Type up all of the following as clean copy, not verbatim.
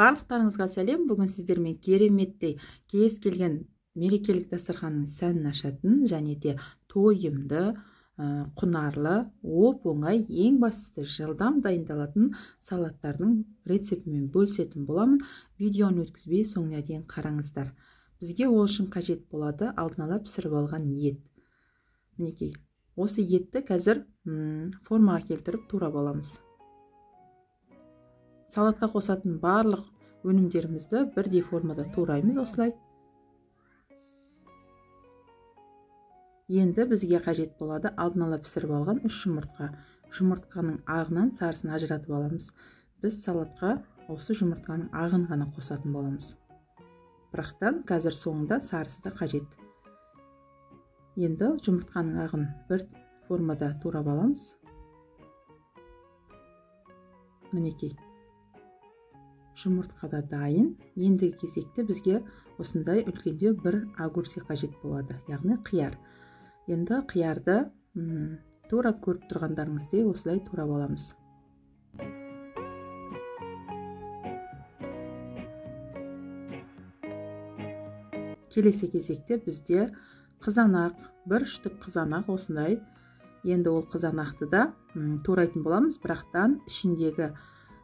Барлықтарыңызға сәлем. Бүгін сіздермен кереметтей кез келген мерекелік дастарханның сәнін ашатын және де тойымды, құнарлы, оп-оңай, ең бастысы жылдам дайындалатын салаттардың рецептімен бөлісетін боламын. Видеоны өткізбей соңына дейін қараңыздар. Бізге ол үшін қажет болады алдын ала пісіріп алған ет. Мінекей, осы етті қазір формаға келтіріп турап аламыз. Салатқа қосатын барлық өнімдерімізді бірдей формада тураймыз осылай. Енді бізге қажет болады алдын ала пісіріп алған 3 жұмыртқа. Жұмыртқаның ағынан сарысын ажыратып аламыз. Біз салатқа осы жұмыртқаның ағын ғана қосатын боламыз. Бірақтан қазір соңында сарысы да қажет. Енді жұмыртқаның ағын бір формада турап аламыз. Мінекей. Жұмыртқада дайын. Ендігі кезекте бізге осындай үлкенде бір огурцы қажет болады, яғни қияр. Енді қиярды тура көріп тұрғандарыңыздай осылай турап аламыз. Келесі кезекте бізде қызанақ, бір штук қызанақ осындай. Енді ол қызанақты да турайтын боламыз, бірақтан ішіндегі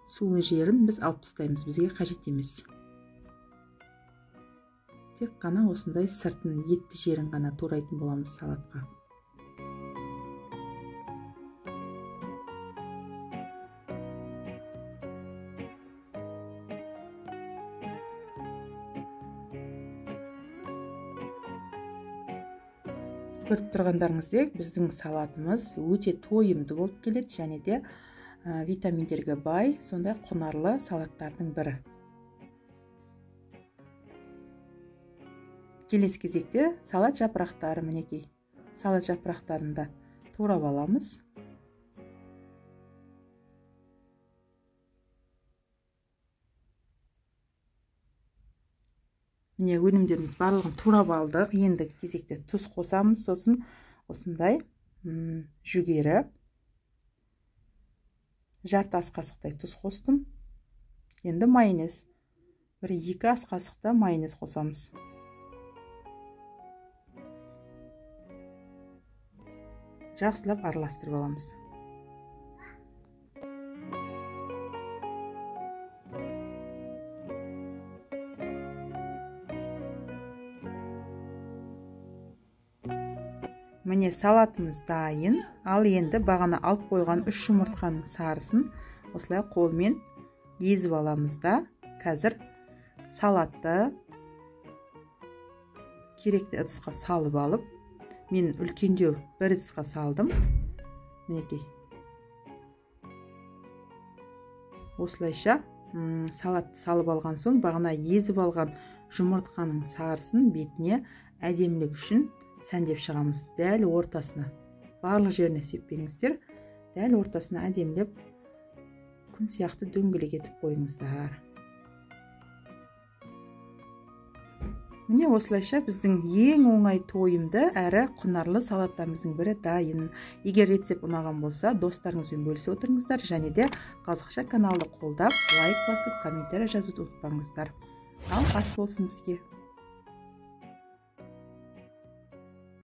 сулы жерін біз алып тастаймыз, бізге қажет емес. Тек қана осындай сыртын, етті жерін ғана турайтын боламыз салатқа. Көріп тұрғандарыңыздай, біздің салатымыз өте тойымды болып келеді және де витаминдерге бай, сондай құнарлы салаттардың бірі. Келесі кезекте салат жапырақтары, мінекей. Салат жапырақтарын да турап аламыз. Міне өнімдеріміз барлығын турап алдық. Ендігі кезекте тұз қосамыз, сосын осындай жүгері. Жарты ас қасықтай тұз қостым. Енді майонез. 1-2 ас қасықта майонез қосамыз. Жақсылап араластырып аламыз. Міне салатымыз дайын. Ал енді бағана алып қойған 3 жұмыртқаның сарысын осылай қолмен езіп аламыз да. Қазір салатты керекті ыдысқа салып алып, мен үлкендеу бір ыдысқа салдым. Мінекей. Осылайша салатты салып алған соң бағана езіп алған жұмыртқаның сарысын бетіне әдемілік үшін сәндеп шығамыз. Дәл ортасына, барлық жеріне сеппеңіздер, дәл ортасына әдемілеп күн сияқты дөңгелек етіп қойыңыздар. Міне осылайша біздің ең оңай тойымды әрі құнарлы салаттарымыздың бірі дайын. Егер рецепт ұнаған болса, достарыңызбен бөлісе отырыңыздар және де Қазақша каналды қолдап, лайк басып, комментарий жазуды ұмытпаңыздар. Ал ас болсын бізге.